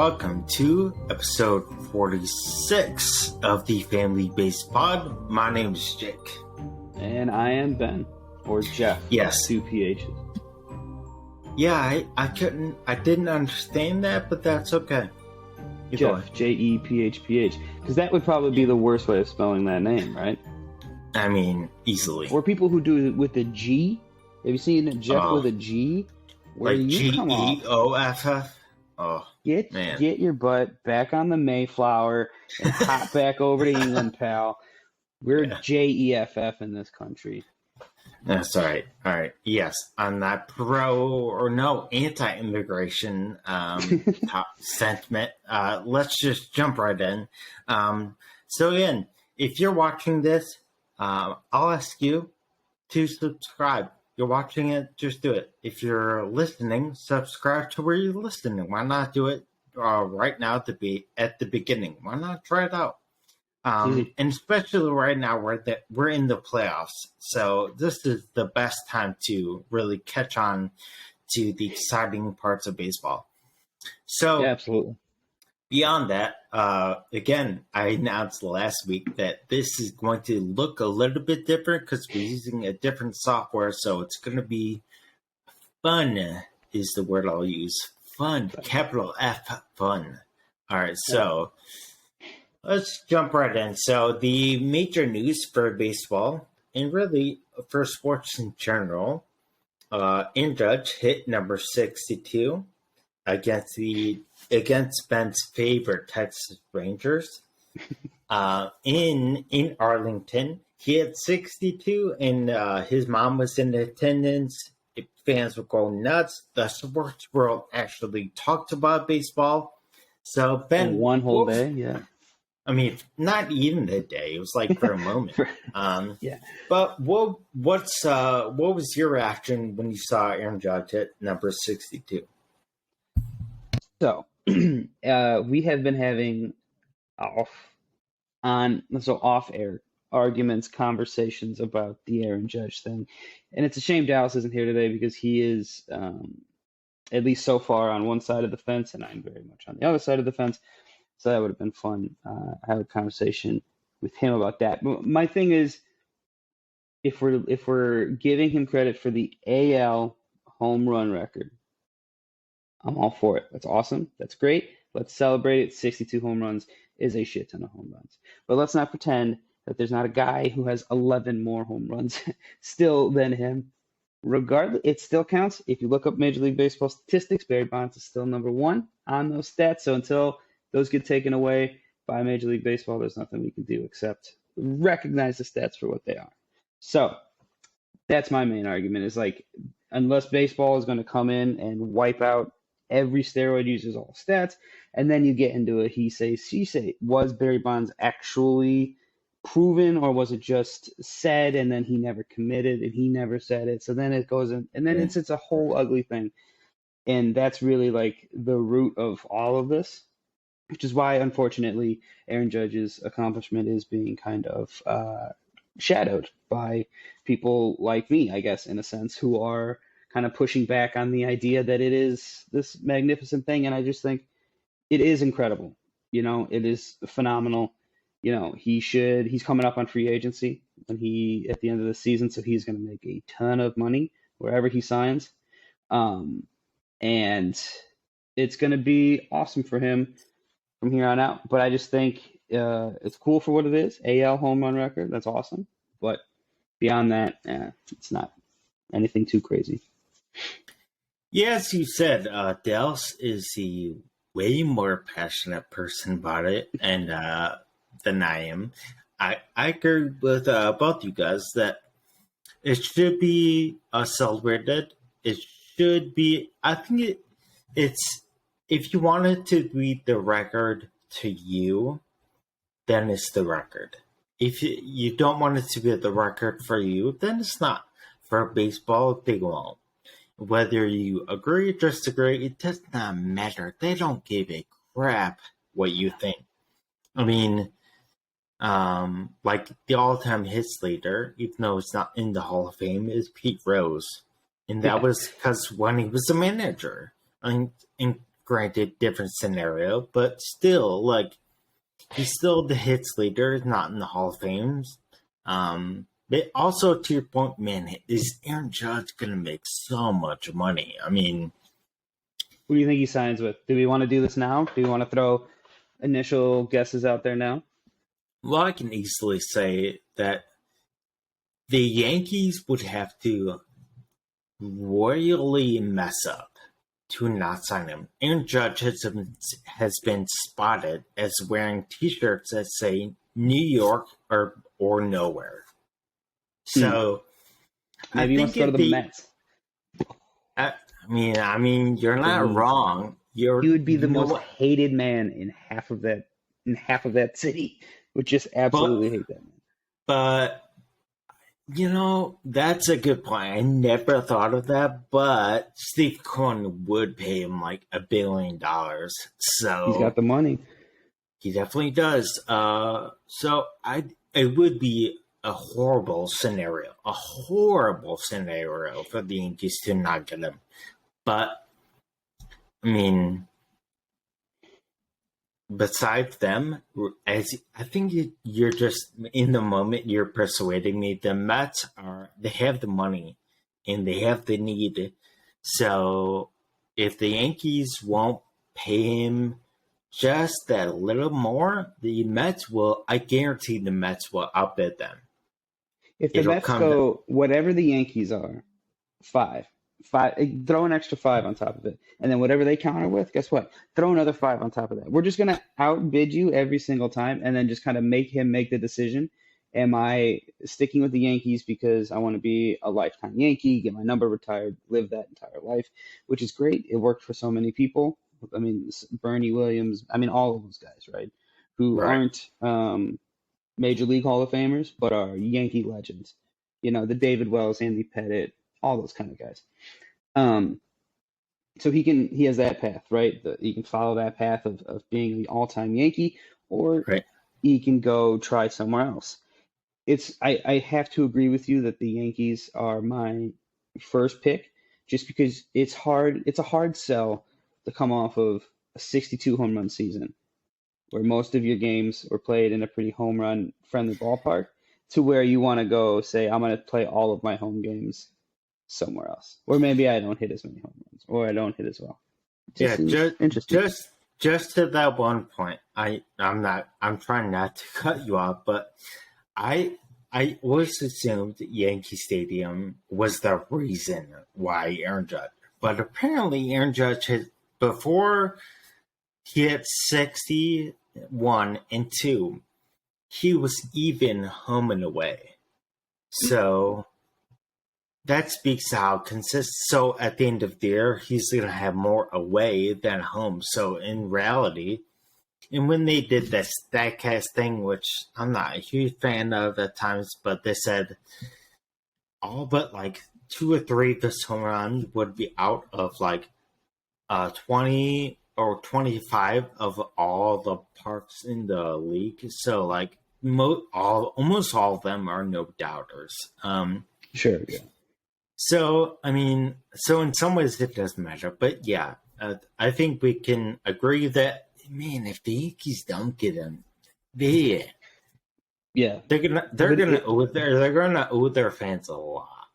welcome to episode 46 of the Family Based Pod. My name is Jake. And I am Ben, or Jeff. Yes. 2 PHs. Yeah, I didn't understand that, but that's okay. Jeff, Jephph. Because that would probably be the worst way of spelling that name, right? I mean, easily. Or people who do it with a G. Have you seen it, Jeff, with a G? Where like you come off? Geoff? Oh, Get your butt back on the Mayflower and hop back over to England, pal. We're JEFF in this country. That's all right. All right. Yes, I'm not pro or no anti-immigration sentiment. Let's just jump right in. So again, if you're watching this, I'll ask you to subscribe. You're watching it, just do it. If you're listening, subscribe to where you're listening. Why not do it right now at the beginning? Why not try it out? And especially right now, we're in the playoffs, so this is the best time to really catch on to the exciting parts of baseball. So, yeah, absolutely. Beyond that, again, I announced last week that this is going to look a little bit different because we're using a different software, so it's going to be fun is the word I'll use. Fun, capital F, fun. All right, so let's jump right in. So the major news for baseball, and really for sports in general, Aaron Judge hit number 62 against Ben's favorite Texas Rangers. In Arlington, he had 62, and his mom was in attendance. Fans were going nuts. The sports world actually talked about baseball. So Ben, one whole day, yeah. I mean, not even a day. It was like for a moment. Yeah. But what was your reaction when you saw Aaron Judge hit number 62? So, we have been having off-air arguments, conversations about the Aaron Judge thing. And it's a shame Dallas isn't here today because he is, at least so far, on one side of the fence, and I'm very much on the other side of the fence. So that would have been fun. Have a conversation with him about that. My thing is, if we're giving him credit for the AL home run record, I'm all for it. That's awesome. That's great. Let's celebrate it. 62 home runs is a shit ton of home runs. But let's not pretend that there's not a guy who has 11 more home runs still than him. Regardless, it still counts. If you look up Major League Baseball statistics, Barry Bonds is still number one on those stats. So until those get taken away by Major League Baseball, there's nothing we can do except recognize the stats for what they are. So that's my main argument is like, unless baseball is going to come in and wipe out every steroid user's all stats, and then you get into a he say, she say. Was Barry Bonds actually proven, or was it just said and then he never committed and he never said it? So then it goes in, and then it's a whole ugly thing. And that's really like the root of all of this, which is why, unfortunately, Aaron Judge's accomplishment is being kind of shadowed by people like me, I guess, in a sense, who are kind of pushing back on the idea that it is this magnificent thing. And I just think it is incredible. You know, it is phenomenal. You know, he's coming up on free agency at the end of the season. So he's going to make a ton of money wherever he signs. And it's going to be awesome for him from here on out. But I just think it's cool for what it is. AL home run record. That's awesome. But beyond that, it's not anything too crazy. Yeah, as you said, Dallas is the way more passionate person about it than I am. I agree with both you guys that it should be celebrated. It should be. I think it's if you want it to be the record to you, then it's the record. If you don't want it to be the record for you, then it's not. For baseball, they won't. Whether you agree or disagree, it does not matter. They don't give a crap what you think. I mean, like the all-time hits leader, even though it's not in the Hall of Fame, is Pete Rose. And that was because when he was a manager. And granted, different scenario, but still, like, he's still the hits leader, not in the Hall of Fame. But also, to your point, man, is Aaron Judge going to make so much money? I mean, Who do you think he signs with? Do we want to do this now? Do we want to throw initial guesses out there now? well, I can easily say that the Yankees would have to royally mess up to not sign him. Aaron Judge has been spotted as wearing T-shirts that say New York or nowhere. So maybe he wants to go to the Mets. I mean, you're not wrong. He would be the most hated man in half of that city. Would just absolutely hate that man. But that's a good point. I never thought of that, but Steve Cohen would pay him like $1 billion. So he's got the money. He definitely does. So it would be a horrible scenario for the Yankees to not get him. But I mean, besides them, as I think you're just in the moment, you're persuading me. The Mets they have the money and they have the need. So if the Yankees won't pay him just that little more, I guarantee the Mets will outbid them. If the Mets go whatever the Yankees are, five, throw an extra 5 on top of it. And then whatever they counter with, guess what? Throw another 5 on top of that. We're just going to outbid you every single time and then just kind of make him make the decision. Am I sticking with the Yankees because I want to be a lifetime Yankee, get my number retired, live that entire life, which is great. It worked for so many people. I mean, Bernie Williams, all of those guys, right? Who aren't Major League Hall of Famers, but are Yankee legends. The David Wells, Andy Pettitte, all those kind of guys. So he has that path, right? He can follow that path of being the all-time Yankee, or he can go try somewhere else. I have to agree with you that the Yankees are my first pick, just because it's a hard sell to come off of a 62 home run season, where most of your games were played in a pretty home run friendly ballpark, to where you want to go say, I'm going to play all of my home games somewhere else, or maybe I don't hit as many home runs, or I don't hit as well. Just to that one point, I'm trying not to cut you off, but I always assumed Yankee Stadium was the reason why Aaron Judge, but apparently Aaron Judge before he hit 61 and 2, he was even home and away. So that speaks to how consistent. So at the end of the year, he's going to have more away than home. So in reality, and when they did this StatCast thing, which I'm not a huge fan of at times, but they said all but like 2 or 3 of his home runs would be out of like 20 or 25 of all the parks in the league. So like almost all of them are no doubters. Sure, yeah. So, in some ways it doesn't matter. But yeah, I think we can agree that, man, if the Yankees don't get him, they're gonna owe their fans a lot.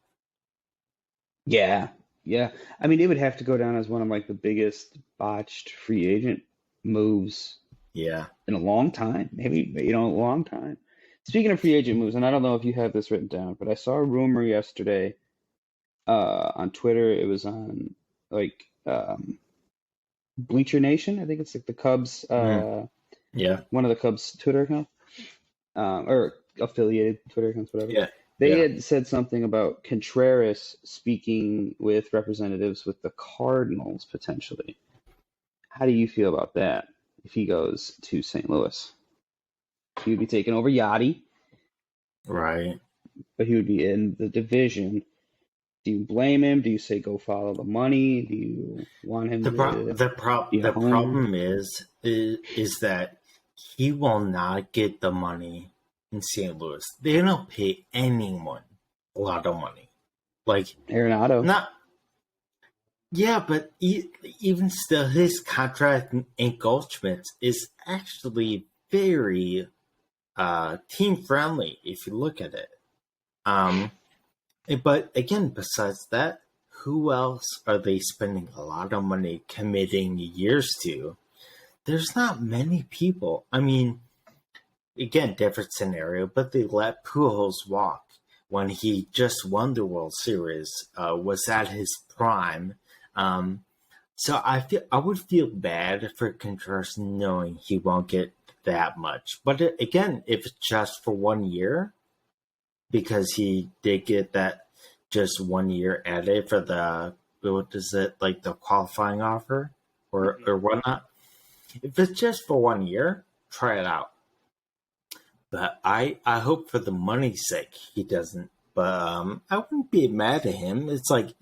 Yeah. It would have to go down as one of like the biggest botched free agent moves. Yeah. In a long time, maybe a long time. Speaking of free agent moves, and I don't know if you have this written down, but I saw a rumor yesterday on Twitter. It was on like Bleacher Nation. I think it's like the Cubs. One of the Cubs Twitter accounts, or affiliated Twitter accounts, whatever. Yeah. They had said something about Contreras speaking with representatives with the Cardinals potentially. How do you feel about that if he goes to St. Louis? He would be taking over Yachty. Right. But he would be in the division. Do you blame him? Do you say go follow the money? Do you want him the problem is that he will not get the money in St. Louis. They don't pay anyone a lot of money. Like Arenado. Yeah, but even still, his contract in Goldschmidt's is actually very team friendly if you look at it. Um, but again, besides that, who else are they spending a lot of money committing years to? There's not many people. I mean, again, different scenario, but they let Pujols walk when he just won the World Series, was at his prime. Um, so I would feel bad for Contreras knowing he won't get that much. But again, if it's just for 1 year, because he did get that just 1 year added for the, what is it, like the qualifying offer or whatnot. If it's just for 1 year, try it out. But I hope for the money's sake he doesn't. But I wouldn't be mad at him. It's like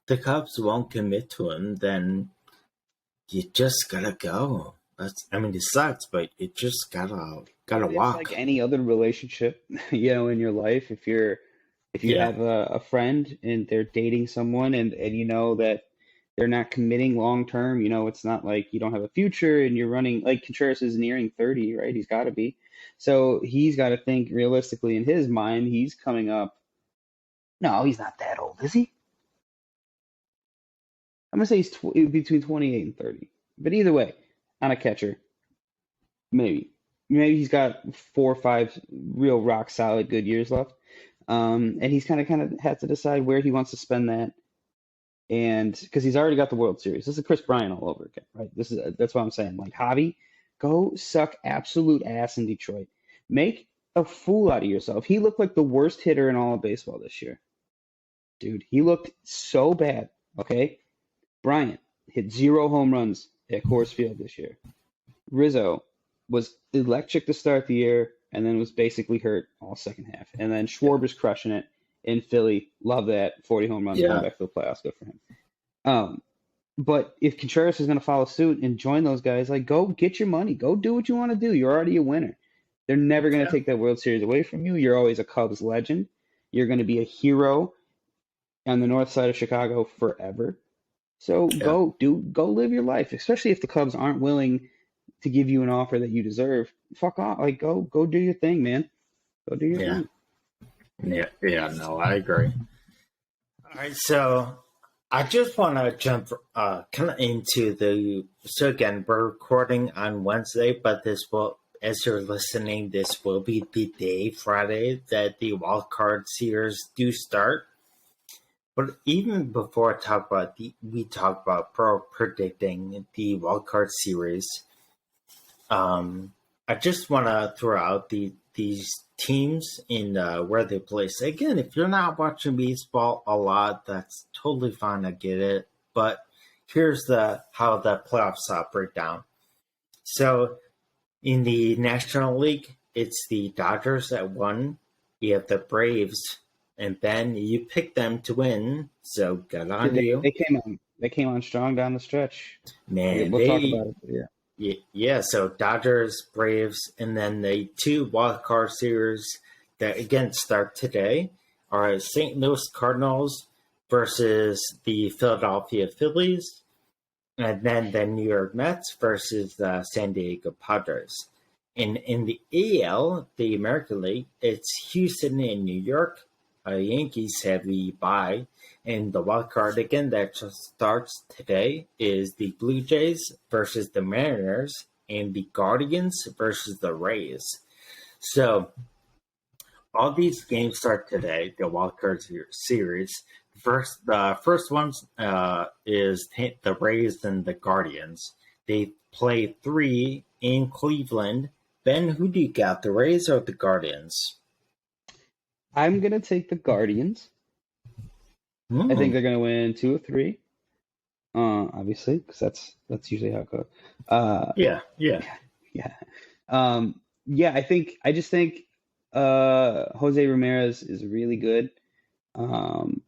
the Cubs won't commit to him, then you just gotta go. I mean, it sucks, but you just gotta It's walk. like any other relationship, in your life. If you Yeah, have a friend and they're dating someone and you know that they're not committing long term, it's not like you don't have a future and you're running like Contreras is nearing 30, right? He's got to be. So he's got to think realistically in his mind, he's coming up. No, he's not that old, is he? I'm gonna say he's between 28 and 30. But either way, on a catcher, maybe. Maybe he's got 4 or 5 real rock solid good years left. And he's kind of had to decide where he wants to spend that. And because he's already got the World Series, this is Chris Bryant all over again, right? That's what I'm saying. Like Javi, go suck absolute ass in Detroit. Make a fool out of yourself. He looked like the worst hitter in all of baseball this year, dude. He looked so bad. Okay, Bryant hit 0 home runs at Coors Field this year. Rizzo was electric to start the year and then was basically hurt all second half. And then Schwarber's crushing it in Philly. Love that. 40 home runs going yeah, back to the playoffs. Good for him. But if Contreras is going to follow suit and join those guys, like go get your money. Go do what you want to do. You're already a winner. They're never going to yeah, take that World Series away from you. You're always a Cubs legend. You're going to be a hero on the north side of Chicago forever. So yeah, go live your life, especially if the Cubs aren't willing to give you an offer that you deserve. Fuck off. Like go do your thing, man. Go do your yeah, thing. yeah. No, I agree. All right, so I just want to jump kind of into the. So again, we're recording on Wednesday, but this will, as you're listening, this will be the day Friday that the wild card series do start. But even before I talk about we talk about predicting the wild card series. I just want to throw out these teams in where they place. Again, if you're not watching baseball a lot, that's totally fine. I get it. But here's the how the playoffs break down. So in the National League, it's the Dodgers at 1. You have the Braves, and Ben, you picked them to win. So good Yeah, on you, they came on strong down the stretch. man. We'll talk about it. Yeah. Yeah, so Dodgers, Braves, and then the 2 wild card series that again start today are St. Louis Cardinals versus the Philadelphia Phillies, and then the New York Mets versus the San Diego Padres. And in the AL, the American League, it's Houston and New York. Yankees have the bye. And the wild card again that just starts today is the Blue Jays versus the Mariners and the Guardians versus the Rays. So all these games start today, the wild card series. The first one is the Rays and the Guardians. They play 3 in Cleveland. Ben, who do you got, the Rays or the Guardians? I'm gonna take the Guardians. I think Hmm. they're gonna win 2 or 3. Obviously, because that's usually how it goes. Uh, Yeah, yeah, yeah. Yeah, I just think Jose Ramirez is really good. Um,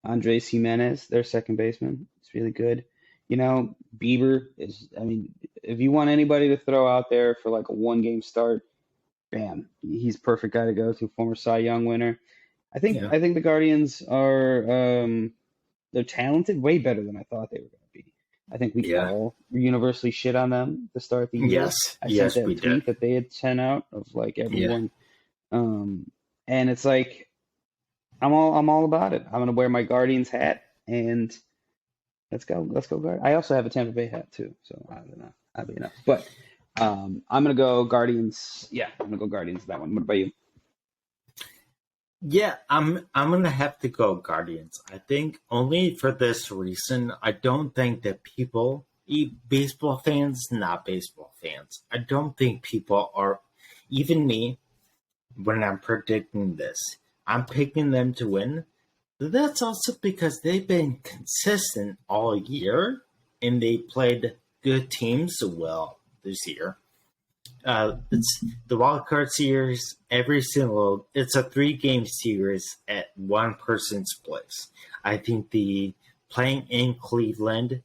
Andres Jimenez, their second baseman, is really good. Bieber is, I mean, if you want anybody to throw out there for like a 1 game start, bam, he's perfect guy to go to, former Cy Young winner. I think yeah. I think the Guardians are They're talented, way better than I thought they were going to be. I think we Yeah. all universally shit on them to start the year. Yes. I Yes, sent we that tweet did. that they had sent out of like everyone, and it's like I'm all about it. I'm gonna wear my Guardians hat and let's go Guard. I also have a Tampa Bay hat too, so I don't know. Oddly enough, but I'm gonna go Guardians. Yeah, I'm gonna go Guardians that one. What about you? Yeah, I'm gonna have to go Guardians. I think only for this reason. I don't think that people, baseball fans, not baseball fans. I don't think people are, even me, when I'm predicting this, I'm picking them to win. But that's also because they've been consistent all year, and they played good teams well this year. It's the wild card series. It's a 3-game series at one person's place. I think the playing in Cleveland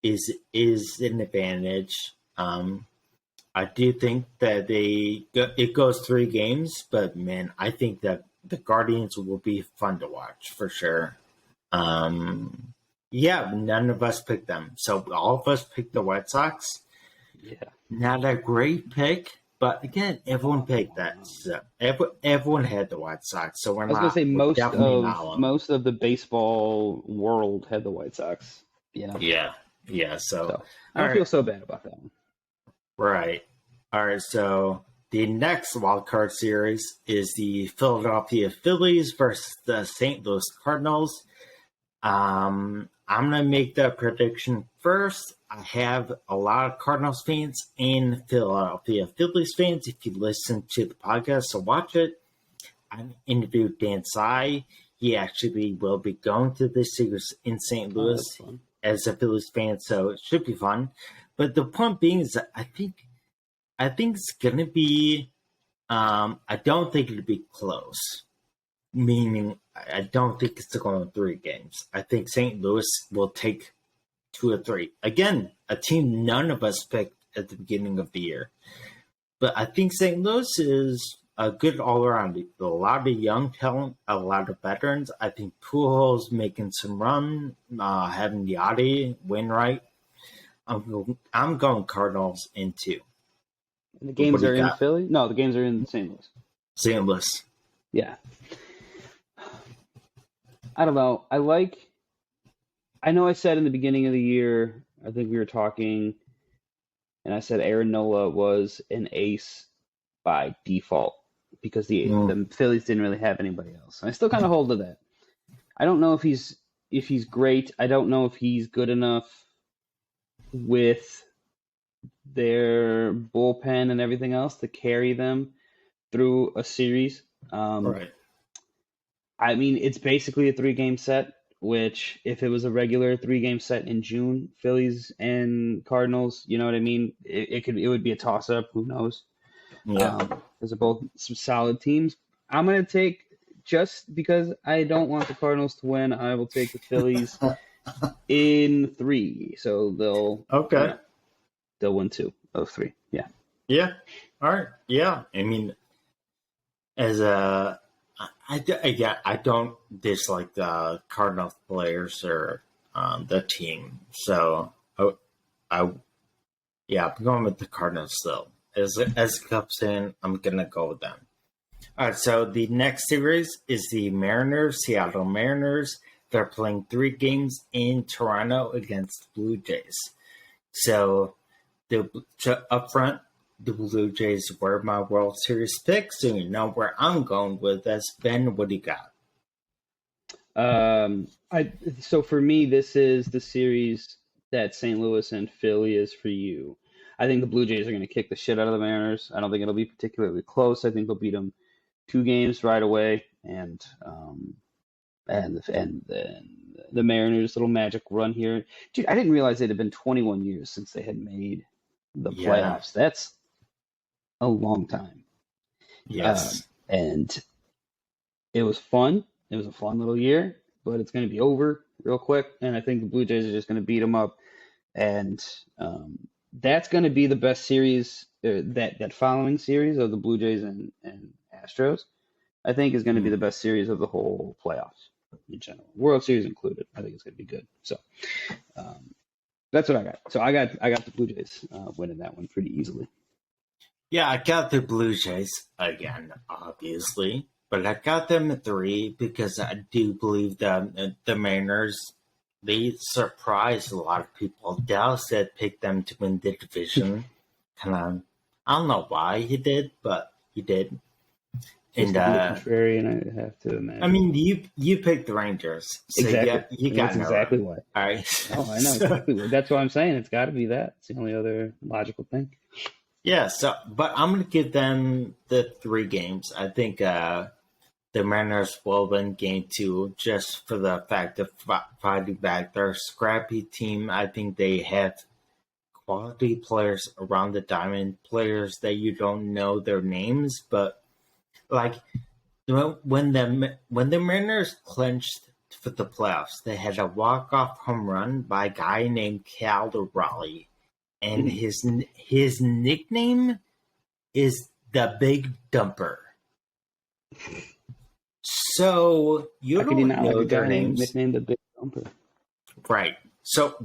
is an advantage. I do think that it goes 3 games, but man, I think that the Guardians will be fun to watch for sure. Yeah, none of us picked them, so all of us picked the White Sox. Yeah. Not a great pick, but again, everyone picked that. So everyone had the White Sox, so I was gonna say we're definitely not alone. most of the baseball world had the White Sox. You know, Yeah, yeah. So so I don't feel so bad about that one. right, all right. So the next wild card series is the Philadelphia Phillies versus the St. Louis Cardinals. I'm gonna make that prediction first. I have a lot of Cardinals fans and Philadelphia Phillies fans. If you listen to the podcast or watch it, I interviewed Dan Tsai. He actually will be going to this series in St. Oh, Louis that's fun. as a Phillies fan, so it should be fun. But the point being is that I think it's gonna be. I don't think it'll be close. Meaning, I don't think it's going 3 games. I think St. Louis will take 2 or 3. Again, a team none of us picked at the beginning of the year. But I think St. Louis is a good all-around. A lot of young talent, a lot of veterans. I think Pujols making some run, having Yachty, Wainwright. I'm going Cardinals in 2. And the games are in Philly? No, the games are in St. Louis. St. Louis. Yeah. I don't know. I know I said in the beginning of the year, I think we were talking, and I said Aaron Nola was an ace by default because the Phillies didn't really have anybody else. And I still kind of hold to that. I don't know if he's great. I don't know if he's good enough with their bullpen and everything else to carry them through a series. Right. I mean, it's basically a 3-game set, which if it was a regular 3-game set in June, Phillies and Cardinals, you know what I mean? It would be a toss up. Who knows? Yeah. Those are both some solid teams. I'm going to take, just because I don't want the Cardinals to win, I will take the Phillies in 3. So they'll win 2 of 3. Yeah. Yeah. All right. Yeah. I mean, as a, I don't dislike the Cardinals players or the team. So I'm going with the Cardinals still. As it comes in, I'm gonna go with them. All right. So the next series is the Seattle Mariners. They're playing 3 games in Toronto against Blue Jays. So up front, the Blue Jays were my World Series pick, so you know where I'm going with this. Ben, what do you got? So for me, this is the series that St. Louis and Philly is for you. I think the Blue Jays are going to kick the shit out of the Mariners. I don't think it'll be particularly close. I think they'll beat them 2 games right away, and the Mariners' little magic run here. Dude, I didn't realize it had been 21 years since they had made the playoffs. That's a long time. Yes. And it was fun. It was a fun little year, but it's going to be over real quick. And I think the Blue Jays are just going to beat them up. And that's going to be the best series, that following series of the Blue Jays and Astros, I think is going to be the best series of the whole playoffs. in general, World Series included. I think it's going to be good. So that's what I got. So I got the Blue Jays winning that one pretty easily. Yeah, I got the Blue Jays again, obviously, but I got them at 3 because I do believe that the Mariners, they surprised a lot of people. Dallas had picked them to win the division. Kind of, I don't know why he did, but he did. Just to be a contrarian, I have to imagine. I mean, you picked the Rangers, so exactly. you got that's exactly why. All right. Oh, I know exactly why. That's what I'm saying. It's got to be that. It's the only other logical thing. Yeah, but I'm going to give them the 3 games. I think the Mariners will win game 2 just for the fact of fighting back. They're a scrappy team. I think they have quality players around the diamond, players that you don't know their names, but like when the Mariners clinched for the playoffs, they had a walk-off home run by a guy named Cal Raleigh. And his nickname is the Big Dumper. So you don't know their names. Nicknamed the Big Dumper. Right. So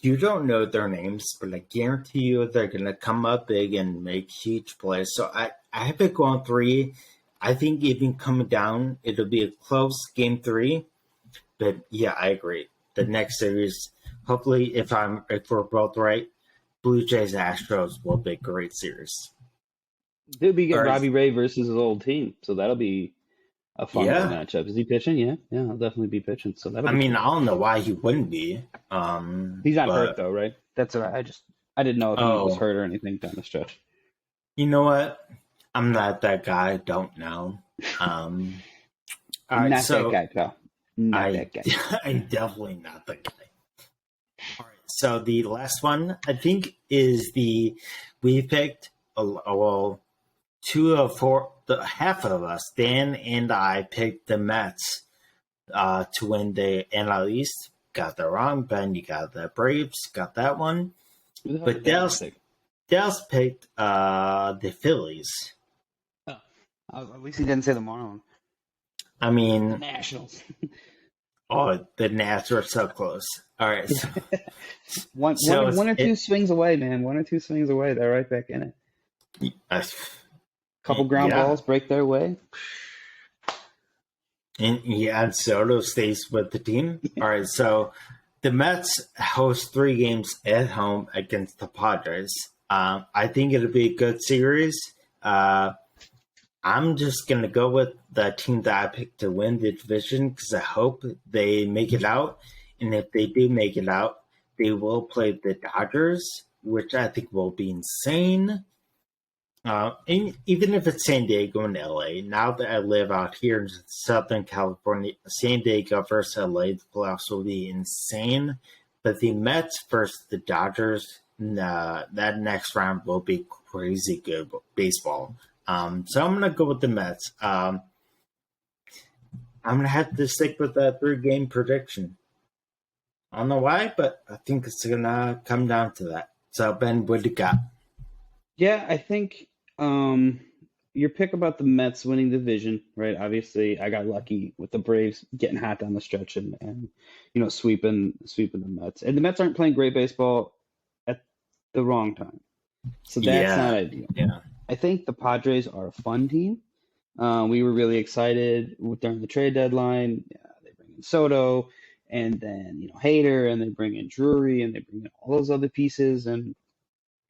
you don't know their names, but I guarantee you they're going to come up big and make huge plays. So I have it going 3. I think even coming down, it'll be a close game 3. But yeah, I agree. The next series, hopefully, if we're both right, Blue Jays Astros will be a great series. They'll be getting Robbie Ray versus his old team, so that'll be a fun matchup. Is he pitching? Yeah, I'll definitely be pitching. So that'll. I don't know why he wouldn't be. He's not hurt though, right? That's all right. I didn't know if he was hurt or anything down the stretch. You know what? I'm not that guy. I don't know. That guy, pal. Not that guy. I'm definitely not that guy. All right. So the last one, I think, is we picked, 2 of 4, half of us, Dan and I, picked the Mets to win the NL East. Got that wrong. Ben, you got the Braves. Got that one. But Dallas picked the Phillies. Oh, at least he didn't say the Marlins. I mean, the Nationals. The Nats are so close. All right. So, one or two swings away, man. 1 or 2 swings away. They're right back in it. Couple ground balls break their way. And Soto stays with the team. All right. So the Mets host 3 games at home against the Padres. I think it'll be a good series. I'm just going to go with the team that I picked to win the division because I hope they make it out. And if they do make it out, they will play the Dodgers, which I think will be insane. And even if it's San Diego and LA, now that I live out here in Southern California, San Diego versus LA, the playoffs will be insane. But the Mets versus the Dodgers, that next round will be crazy good baseball. So I'm going to go with the Mets. I'm going to have to stick with that 3-game prediction. I don't know why, but I think it's going to come down to that. So, Ben, what do you got? Yeah, I think your pick about the Mets winning the division, right? Obviously, I got lucky with the Braves getting hot down the stretch and sweeping the Mets. And the Mets aren't playing great baseball at the wrong time. So that's not ideal. Yeah. I think the Padres are a fun team. We were really excited during the trade deadline. They bring in Soto and then Hader, and they bring in Drury, and they bring in all those other pieces. And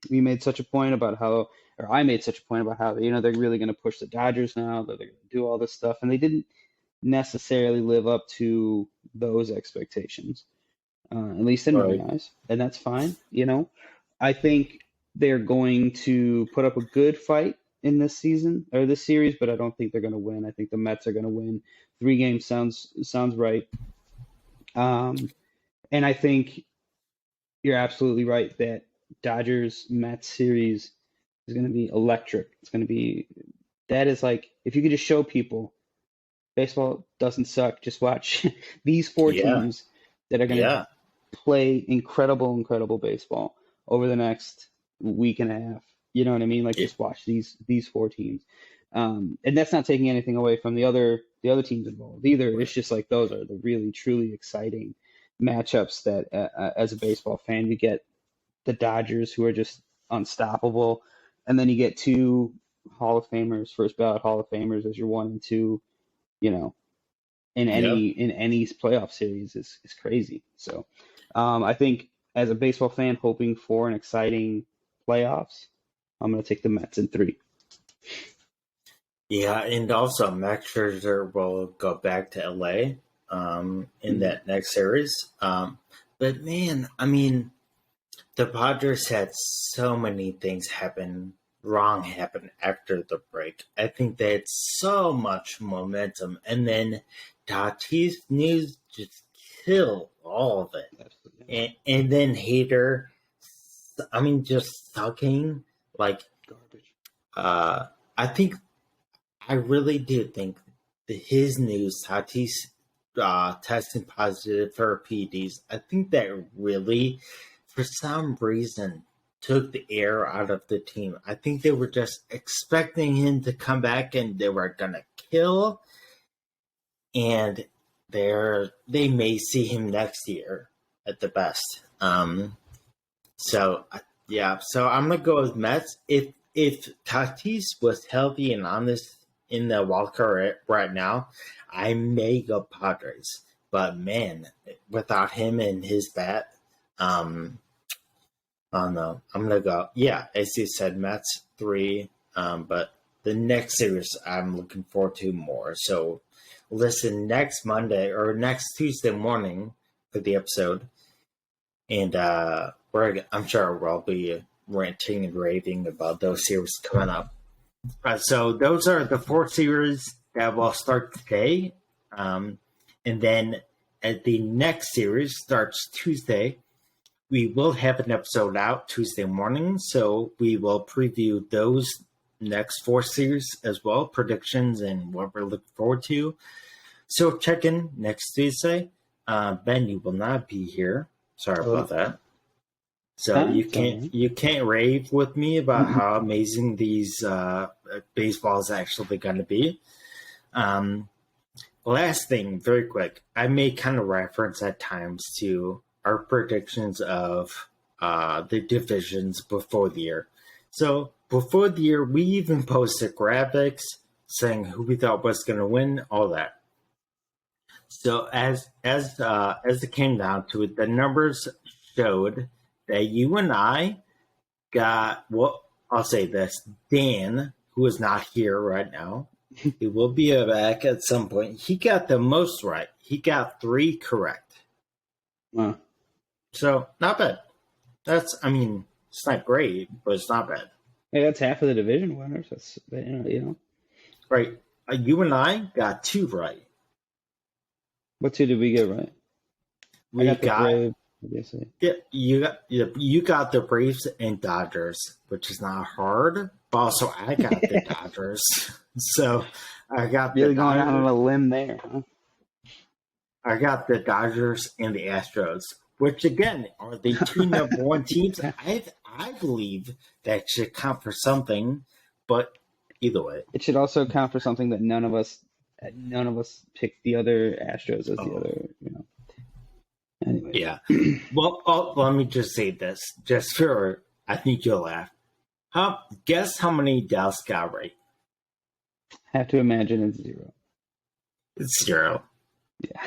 we made such a point about how, or I made such a point about how they're really going to push the Dodgers now, that they're going to do all this stuff, and they didn't necessarily live up to those expectations, at least in my eyes, and that's fine. I think they're going to put up a good fight in this season or this series, but I don't think they're going to win. I think the Mets are going to win. 3 games sounds right. And I think you're absolutely right that Dodgers-Mets series is going to be electric. It's going to be, that is like, if you could just show people baseball doesn't suck, just watch these 4 teams that are going to play incredible baseball over the next week and a half. You know what I mean? Like, just watch these 4 teams. And that's not taking anything away from the other the other teams involved either. It's just like those are the really truly exciting matchups that, as a baseball fan, you get the Dodgers, who are just unstoppable, and then you get two Hall of Famers, first ballot Hall of Famers as your 1 and 2. You know, in Yep. any playoff series is crazy. So, I think as a baseball fan hoping for an exciting playoffs, I'm going to take the Mets in 3. Yeah, and also Max Scherzer will go back to LA in that next series. But man, I mean, the Padres had so many things wrong happen after the break. I think they had so much momentum, and then Tatis news just killed all of it. Absolutely. And then Hater, I mean, just sucking. Like, Garbage. I think, I really do think that his news, Tatis testing positive for PEDs, I think that really, for some reason, took the air out of the team. I think they were just expecting him to come back and they were gonna kill, and they may see him next year at the best. So yeah, so I'm gonna go with Mets. If Tatis was healthy and on this in the wild card right now, I may go Padres. But man, without him and his bat, oh no, I'm gonna go. Yeah, as you said, Mets 3. But the next series I'm looking forward to more. So listen next Monday or next Tuesday morning for the episode, and I'm sure we'll be ranting and raving about those series coming up. So those are the 4 series that will start today, and then at the next series starts Tuesday. We will have an episode out Tuesday morning, so we will preview those next 4 series as well, predictions and what we're looking forward to. So check in next Tuesday. Ben, you will not be here. Sorry about that. So you can't rave with me about how amazing these baseball is actually going to be. Last thing, very quick, I may kind of reference at times to our predictions of the divisions before the year. So before the year, we even posted graphics saying who we thought was going to win, all that. So as it came down to it, the numbers showed that you and I got, well, I'll say this, Dan, who is not here right now, he will be back at some point. He got the most right. He got 3 correct. Wow. So not bad. It's not great, but it's not bad. Hey, that's half of the division winners. That's, you know. Right. You and I got 2 right. What 2 did we get right? We got Brave, yeah, you got the Braves and Dodgers, which is not hard. But also, I got the Dodgers, so I got really the going Dodgers. out on a limb there. Huh? I got the Dodgers and the Astros, which again are the 2 number 1 teams. I believe that should count for something, but either way, it should also count for something that none of us picked the other Astros as the other. You know. Anyway. Yeah. Well, let me just say this, just for I think you'll laugh. Guess how many Dallas got right? Have to imagine it's 0. It's 0. Yeah.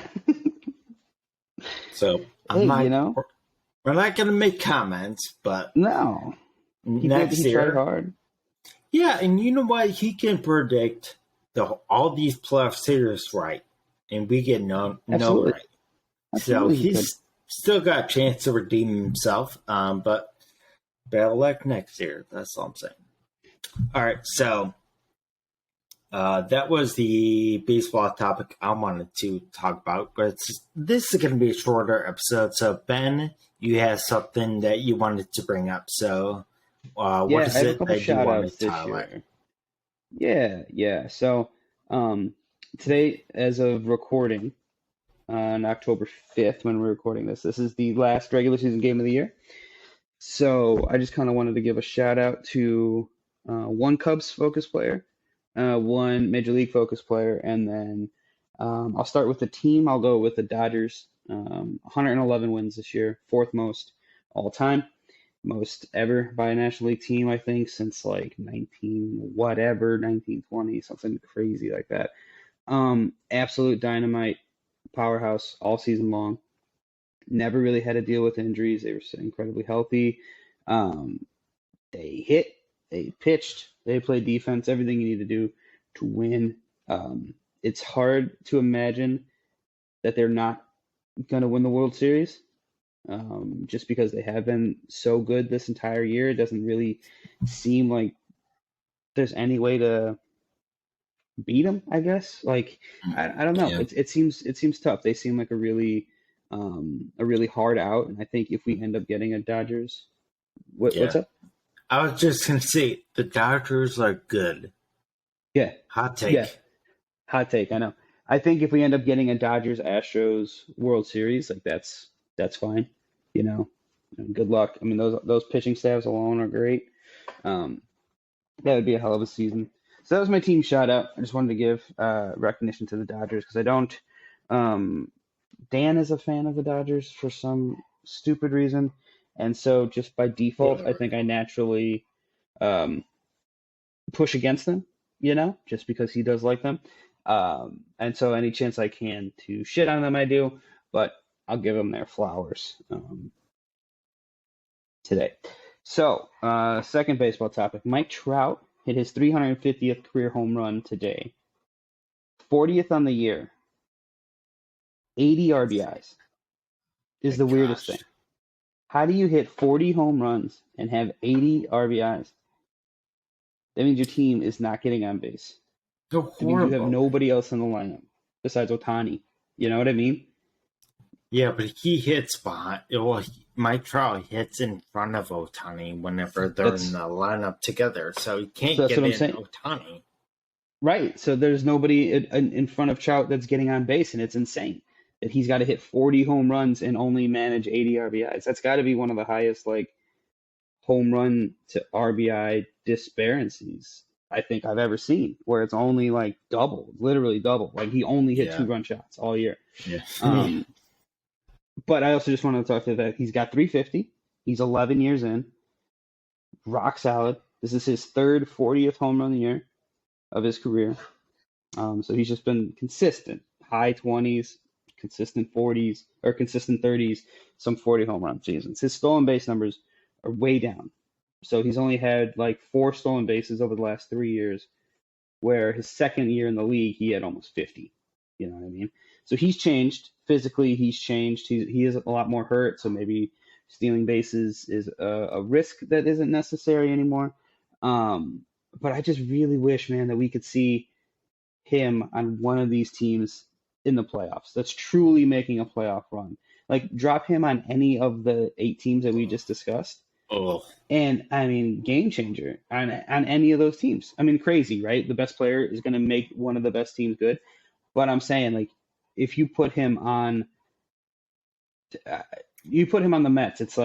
So hey, we're not going to make comments, but no, next he year, tried hard. Yeah, and you know what? He can predict all these playoff series right, and we get no right. Absolutely. So he's still got a chance to redeem himself, but better luck next year. That's all I'm saying. All right, so that was the baseball topic I wanted to talk about, but this is going to be a shorter episode. So, Ben, you have something that you wanted to bring up. So, what is it that you wanted to highlight? Yeah. So, today, as of recording, on October 5th, when we're recording this is the last regular season game of the year. So I just kind of wanted to give a shout out to 1 Cubs focus player, 1 Major League focus player, and then I'll start with the team. I'll go with the Dodgers. 111 wins this year, fourth most all time, most ever by a National League team, I think, since like 1920, something crazy like that. Absolute dynamite powerhouse all season long. Never really had to deal with injuries. They were incredibly healthy. They hit, they pitched, they played defense, everything you need to do to win. It's hard to imagine that they're not going to win the World Series, just because they have been so good this entire year. It doesn't really seem like there's any way to beat them, I guess. Like, I don't know. Yeah. It seems tough. They seem like a really hard out, and I think if we end up getting a Dodgers, what's up? I was just gonna say the Dodgers are good. Yeah, Hot take. yeah, hot take. I know. I think if we end up getting a Dodgers Astros World Series, like that's fine. You know, and good luck. I mean, those pitching staffs alone are great. That would be a hell of a season. So that was my team shout out. I just wanted to give recognition to the Dodgers because I don't. Dan is a fan of the Dodgers for some stupid reason, and so just by default, I think I naturally push against them. You know, just because he does like them. And so any chance I can to shit on them, I do, but I'll give them their flowers today. So, second baseball topic. Mike Trout hit his 350th career home run today. 40th on the year. 80 RBIs is the weirdest thing. How do you hit 40 home runs and have 80 RBIs? That means your team is not getting on base. They're It means you have nobody else in the lineup besides Ohtani. You know what I mean? Yeah, but he hits behind. Well, Mike Trout hits in front of Ohtani whenever they're in the lineup together, so he can't get in Ohtani. Right. So there's nobody in front of Trout that's getting on base, and it's insane that he's got to hit 40 home runs and only manage 80 RBIs. That's got to be one of the highest home run to RBI disparities I think I've ever seen, where it's only double, literally double. Like he only hit 2-run shots all year. Yeah. But I also just want to talk to that. He's got 350. He's 11 years in. Rock solid. This is his third 40th home run year of his career. So he's just been consistent. High 20s, consistent 40s, or consistent 30s, some 40 home run seasons. His stolen base numbers are way down. So he's only had 4 stolen bases over the last 3 years, where his second year in the league, he had almost 50. You know what I mean? So he's changed. Physically, he's changed. He is a lot more hurt, so maybe stealing bases is a risk that isn't necessary anymore. But I just really wish, man, that we could see him on one of these teams in the playoffs that's truly making a playoff run. Drop him on any of the 8 teams that we just discussed. Oh. And I mean, game changer on any of those teams. I mean, crazy, right? The best player is going to make one of the best teams good. But I'm saying, if you put him on, the Mets, it's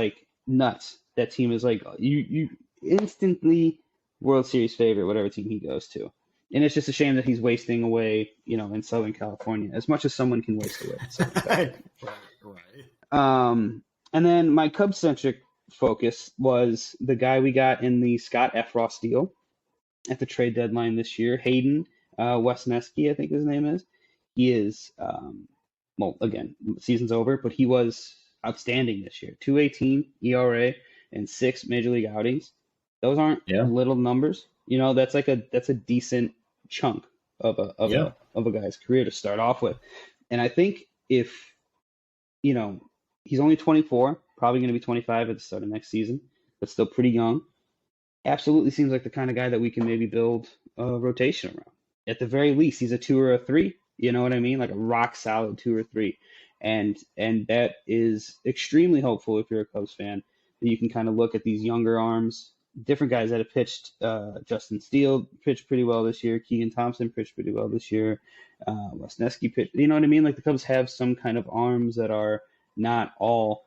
nuts. That team is you instantly World Series favorite, whatever team he goes to. And it's just a shame that he's wasting away, in Southern California, as much as someone can waste away in Southern California. Right. And then my Cubs-centric focus was the guy we got in the Scott Efros deal at the trade deadline this year, Hayden Wesneski, I think his name is. He is, again, season's over, but he was outstanding this year. 2.18 ERA and 6 major league outings. Those aren't little numbers. That's a decent chunk of a guy's career to start off with. And I think if he's only 24, probably going to be 25 at the start of next season, but still pretty young. Absolutely seems like the kind of guy that we can maybe build a rotation around. At the very least, he's a 2 or a 3. You know what I mean? Like a rock solid 2 or 3. And that is extremely hopeful if you're a Cubs fan, that you can kind of look at these younger arms, different guys that have pitched. Justin Steele pitched pretty well this year. Keegan Thompson pitched pretty well this year. Wesneski pitched. You know what I mean? Like the Cubs have some kind of arms that are not all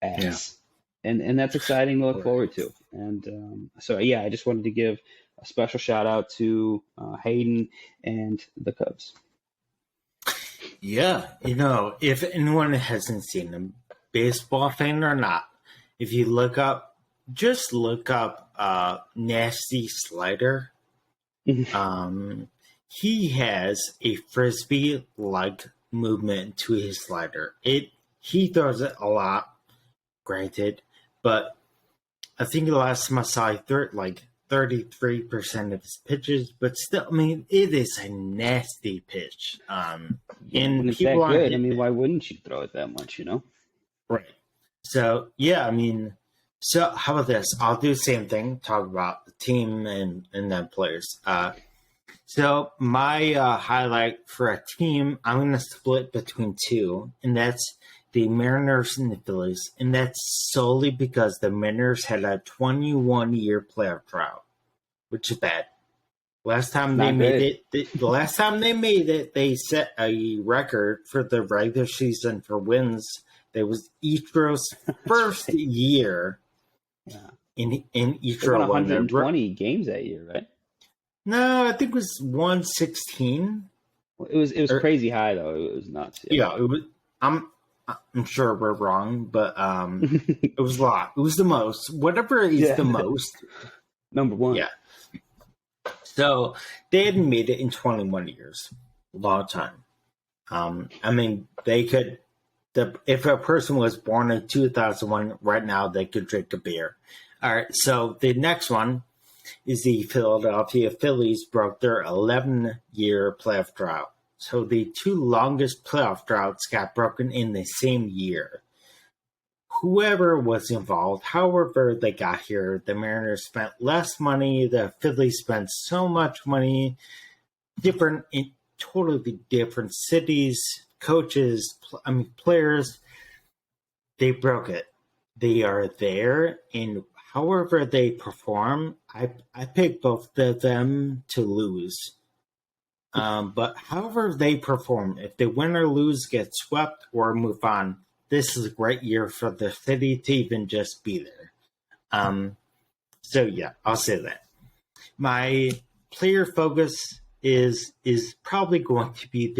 ass. And that's exciting to look forward to. And I just wanted to give a special shout out to Hayden and the Cubs. Yeah, if anyone hasn't seen him, baseball fan or not, if you just look up Nasty Slider. He has a frisbee-like movement to his slider. He throws it a lot, granted, but I think the last time I saw, he threw it like 33% of his pitches, but still, I mean, it is a nasty pitch. When And it's people that aren't good, I hitting mean, it. why wouldn't you throw it that much, you know? Right. So, yeah, I mean, so how about this? I'll do the same thing, talk about the team and then players. So my highlight for a team, I'm going to split between two, and that's the Mariners and the Phillies, and that's solely because the Mariners had a 21-year playoff drought, which is bad. Last time they Not made great. the last time they made it, they set a record for the regular season for wins. That was Ichiro's first right. year Yeah. in They won Ichiro won the 120 games that year, right? No, I think it was 116. It was Or, crazy high though. It was nuts. yeah, it was. I'm sure we're wrong, but it was a lot. It was the most. Whatever is Yeah. the most. Number one. Yeah. So they hadn't made it in 21 years. Long time. I mean, they could. If a person was born in 2001, right now they could drink a beer. All right. So the next one is the Philadelphia Phillies broke their 11-year playoff drought. So the two longest playoff droughts got broken in the same year. Whoever was involved, however they got here, the Mariners spent less money, the Phillies spent so much money, in totally different cities, coaches, players. They broke it. They are there, and however they perform, I pick both of them to lose. But however they perform, if they win or lose, get swept, or move on, this is a great year for the city to even just be there. So yeah, I'll say that. My player focus is probably going to be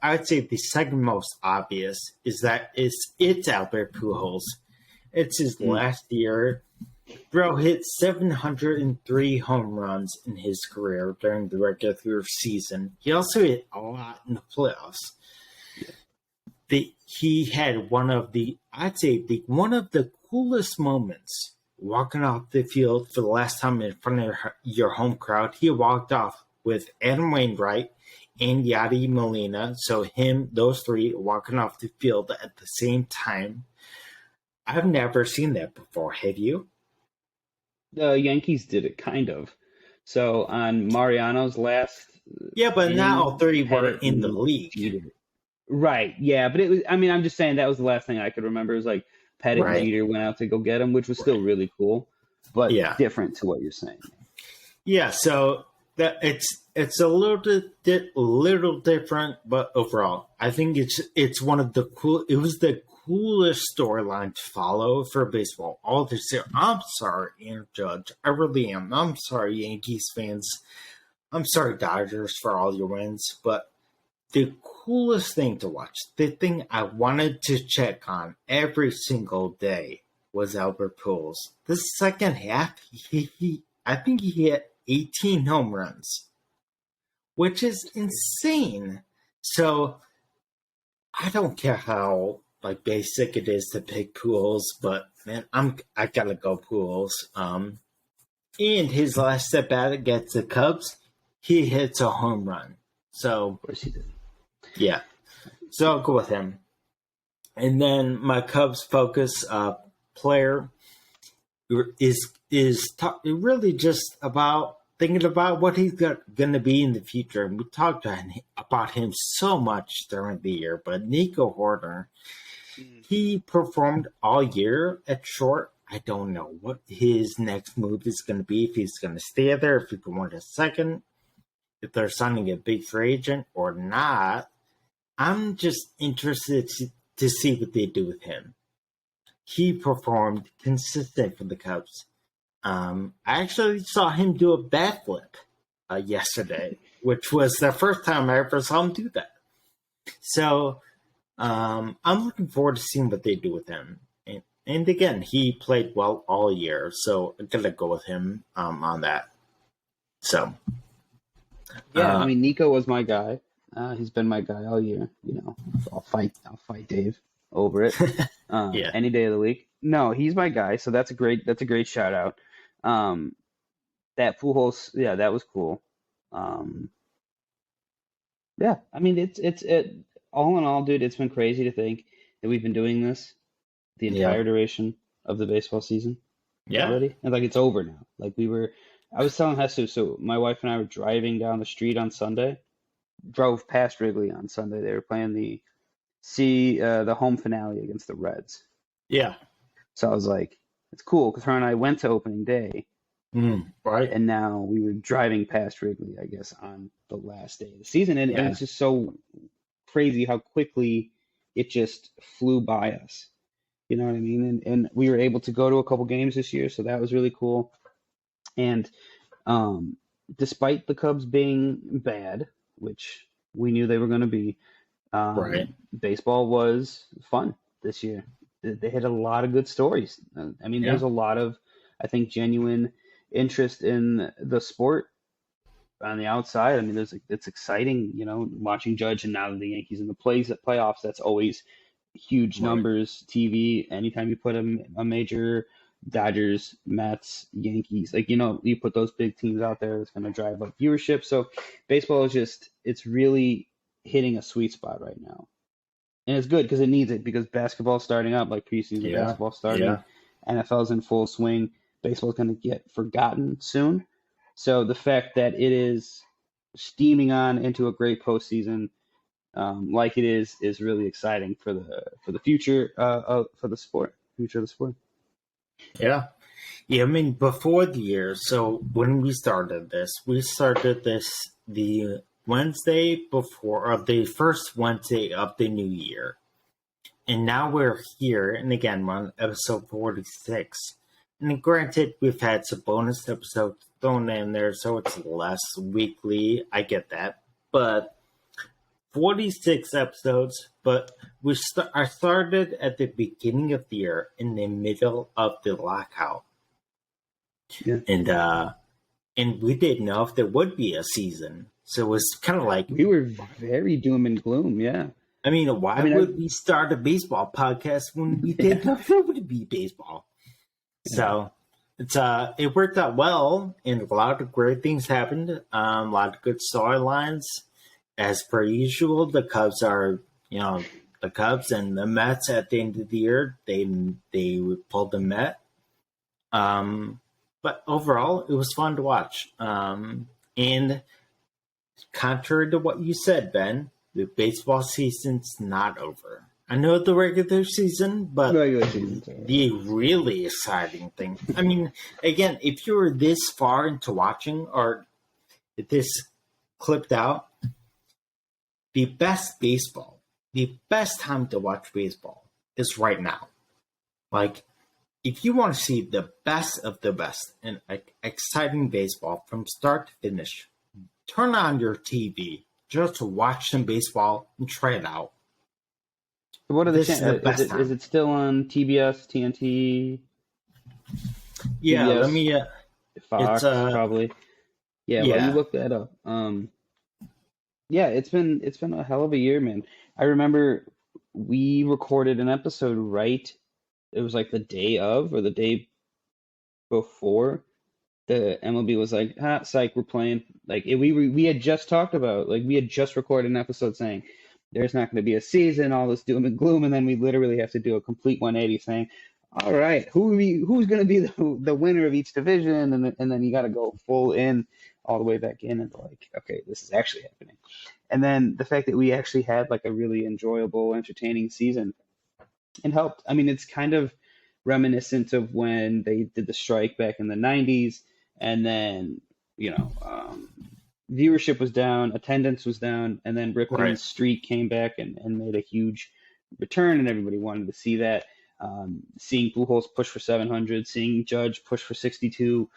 I'd say the second most obvious is that it's Albert Pujols. It's his last year. Bro hit 703 home runs in his career during the regular season. He also hit a lot in the playoffs. He had one of the coolest moments walking off the field for the last time in front of your home crowd. He walked off with Adam Wainwright and Yadi Molina. So those three walking off the field at the same time. I've never seen that before. Have you? The Yankees did it kind of. So on Mariano's last, yeah, but not all three were in the league. Jeter. Right. Yeah, but it was. I mean, I'm just saying that was the last thing I could remember. It was like Pettit and Jeter went out to go get him, which was still really cool, but different to what you're saying. Yeah. So that it's a little different, but overall, I think it's one of the cool. It was the coolest storyline to follow for baseball all this year. I'm sorry, Aaron Judge. I really am. I'm sorry, Yankees fans. I'm sorry, Dodgers, for all your wins. But the coolest thing to watch, the thing I wanted to check on every single day, was Albert Pujols. The second half, I think he hit 18 home runs, which is insane. So I don't care how basic it is to pick Pujols, but man, I gotta go Pujols. And his last at bat against the Cubs, he hits a home run. So of course he did. Yeah, so I'll go with him. And then my Cubs focus player is really just about thinking about what he's going to be in the future. And we talked about him so much during the year, but Nico Hoerner, he performed all year at short. I don't know what his next move is going to be, if he's going to stay there, if he can win a second, if they're signing a big free agent or not. I'm just interested to see what they do with him. He performed consistent for the Cubs. I actually saw him do a bat flip yesterday, which was the first time I ever saw him do that. So I'm looking forward to seeing what they do with him. And again, he played well all year, so I'm gonna go with him on that. So Yeah, I mean, Nico was my guy. He's been my guy all year. I'll fight Dave over it. yeah, Any day of the week. No, he's my guy. So that's a great shout out. That Pujols, yeah, that was cool. Yeah, I mean, it all in all, dude. It's been crazy to think that we've been doing this the yeah, entire duration of the baseball season yeah. already, and like it's over now. I was telling Jesus, so my wife and I were driving down the street on Sunday, drove past Wrigley on Sunday. They were playing the home finale against the Reds. Yeah. So I was like, it's cool because her and I went to opening day, Right. and now we were driving past Wrigley, I guess, on the last day of the season, and Yeah. it's just so crazy how quickly it just flew by us. You know what I mean? And we were able to go to a couple games this year, so that was really cool. And despite the Cubs being bad, which we knew they were going to be, Right. baseball was fun this year. They had a lot of good stories. I mean, Yeah. there's a lot of, I think, genuine interest in the sport on the outside. I mean, it's exciting, watching Judge, and now the Yankees in the playoffs. That's always huge Right. numbers, TV. Anytime you put a major Dodgers, Mets, Yankees, you put those big teams out there, it's going to drive up viewership. So baseball it's really hitting a sweet spot right now. And it's good because it needs it, because basketball's starting up, like preseason Yeah. basketball starting. Yeah. NFL's in full swing. Baseball's going to get forgotten soon. So the fact that it is steaming on into a great postseason, like it is really exciting for the future for the sport, future of the sport. Yeah. Yeah. I mean, before the year, so when we started this the Wednesday before, or the first Wednesday of the new year. And now we're here, and again, we're on episode 46. And granted, we've had some bonus episodes thrown in there, so it's less weekly. I get that. But 46 episodes, but I started at the beginning of the year, in the middle of the lockout. Yeah. And we didn't know if there would be a season. So it was kind of like, We were very doom and gloom, yeah. I mean, why would we start a baseball podcast when we didn't know if there would be baseball? So it worked out well, and a lot of great things happened. A lot of good storylines. As per usual, the Cubs are, the Cubs, and the Mets at the end of the year, they pulled the Met. But overall, it was fun to watch. And contrary to what you said, Ben, the baseball season's not over. I know the regular season, but the really exciting thing. I mean, again, if you were this far into watching, or this clipped out, the best time to watch baseball is right now. Like, if you want to see the best of the best and exciting baseball from start to finish, turn on your TV just to watch some baseball and try it out. What are the channels? Is it still on TBS, TNT? Yeah, TBS, let me. Fox, probably. Yeah, well, you look that up. Yeah, it's been a hell of a year, man. I remember we recorded an episode right. It was like the day of, or the day before, the MLB was like, psych, we're playing. Like we had just talked about, like we had just recorded an episode saying there's not going to be a season, all this doom and gloom, and then we literally have to do a complete 180 saying, all right, who's going to be the winner of each division, and then you got to go full in all the way back in, and like, okay, this is actually happening. And then the fact that we actually had like a really enjoyable, entertaining season, and helped. I mean, it's kind of reminiscent of when they did the strike back in the 90s, and then viewership was down, attendance was down, and then Ripken's streak came back and made a huge return, and everybody wanted to see that. Seeing Pujols push for 700, seeing Judge push for 62,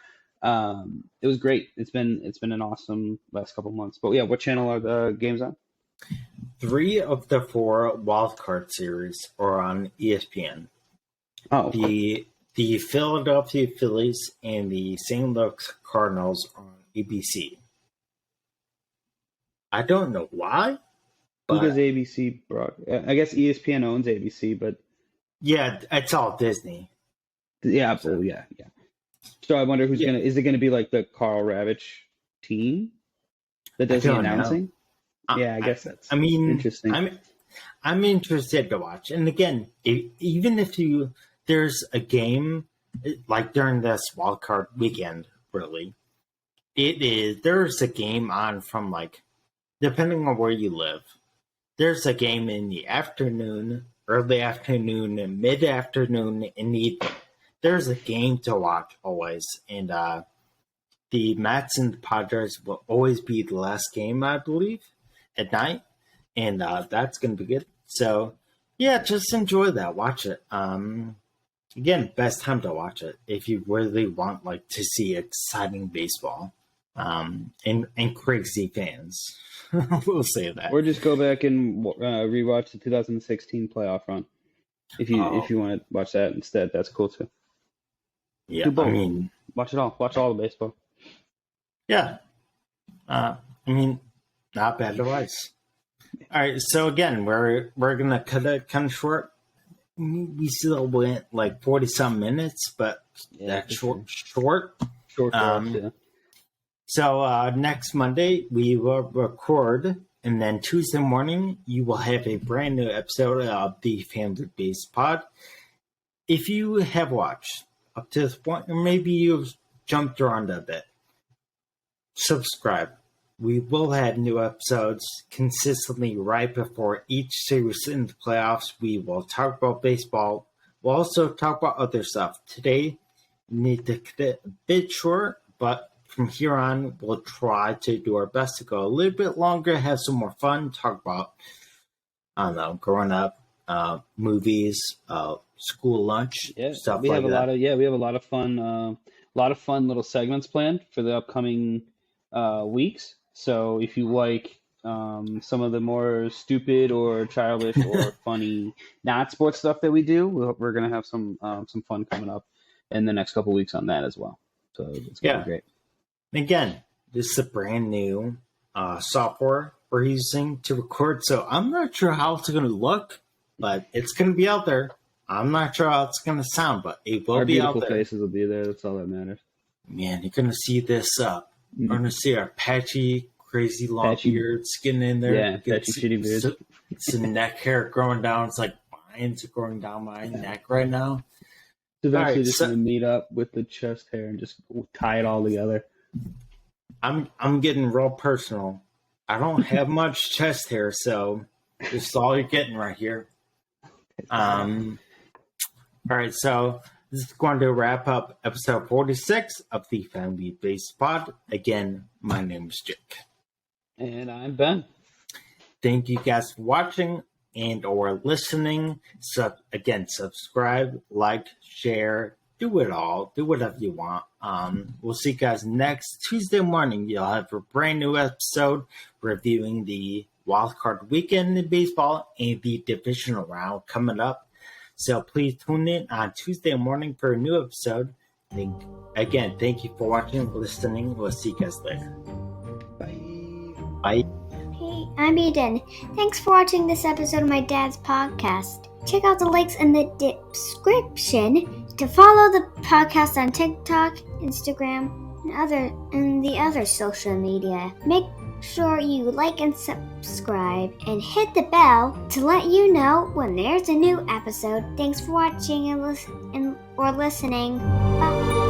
it was great. It's been an awesome last couple months. But yeah, what channel are the games on? 3 of the 4 wildcard series are on ESPN. Oh, The Philadelphia Phillies and the St. Louis Cardinals are on ABC. I don't know why, who does but ABC I guess ESPN owns ABC, but yeah, it's all Disney. yeah, So, yeah. So I wonder Yeah. is it gonna be like the Carl Ravitch team that does the don't know. announcing? Yeah, I guess that's I mean, interesting. I'm interested to watch. And again, even if there's a game like during this wild card weekend, really, there's a game on from like depending on where you live. There's a game in the afternoon, early afternoon, and mid afternoon, and evening. There's a game to watch always, and the Mets and the Padres will always be the last game, I believe, at night, and that's going to be good. So, yeah, just enjoy that. Watch it. Again, best time to watch it if you really want like to see exciting baseball, and crazy fans. We'll say that. Or just go back and rewatch the 2016 playoff run. If you want to watch that instead, that's cool too. Yeah, Do both. I mean, Watch it all. Watch all the baseball. yeah. I mean, not bad advice. All right, so again, we're gonna cut it kind of short. We still went like 40-some minutes, but that's short. Short. Yeah. So next Monday we will record, and then Tuesday morning you will have a brand new episode of the Family Based Pod. If you have watched up to this point, or maybe you've jumped around a bit, subscribe. We will have new episodes consistently right before each series in the playoffs. We will talk about baseball. We'll also talk about other stuff. Today, we need to cut it a bit short, but from here on, we'll try to do our best to go a little bit longer, have some more fun, talk about, I don't know, growing up, movies, school lunch, stuff we like have that. We have a lot of fun little segments planned for the upcoming weeks. So if you like some of the more stupid or childish or funny not sports stuff that we do, we're gonna have some fun coming up in the next couple weeks on that as well. So it's gonna be great. Again, this is a brand new software we're using to record, so I'm not sure how it's going to look, but it's going to be out there. I'm not sure how it's going to sound, but it will be out there. Our beautiful faces will be there. That's all that matters. Man, you're going to see this. You're going to see our patchy, crazy long beards getting in there. Yeah, patchy, shitty beards. Some neck hair growing down. It's like vines growing down my neck right now. Eventually just going to meet up with the chest hair and just tie it all together. I'm getting real personal. I don't have much chest hair, so this is all you're getting right here. All right, so this is going to wrap up episode 46 of the Family Based Pod. Again, my name is Jake. And I'm Ben. Thank you guys for watching and or listening. So again, subscribe, like, share, do it all. Do whatever you want. We'll see you guys next Tuesday morning. You'll have a brand new episode reviewing the wildcard weekend in baseball and the divisional round coming up. So please tune in on Tuesday morning for a new episode. Thank you for watching and listening. We'll see you guys later. Bye. Hey, I'm Eden. Thanks for watching this episode of my dad's podcast. Check out the links in the description to follow the podcast on TikTok, Instagram, and the other social media. Make sure you like and subscribe and hit the bell to let you know when there's a new episode. Thanks for watching and listening. Bye.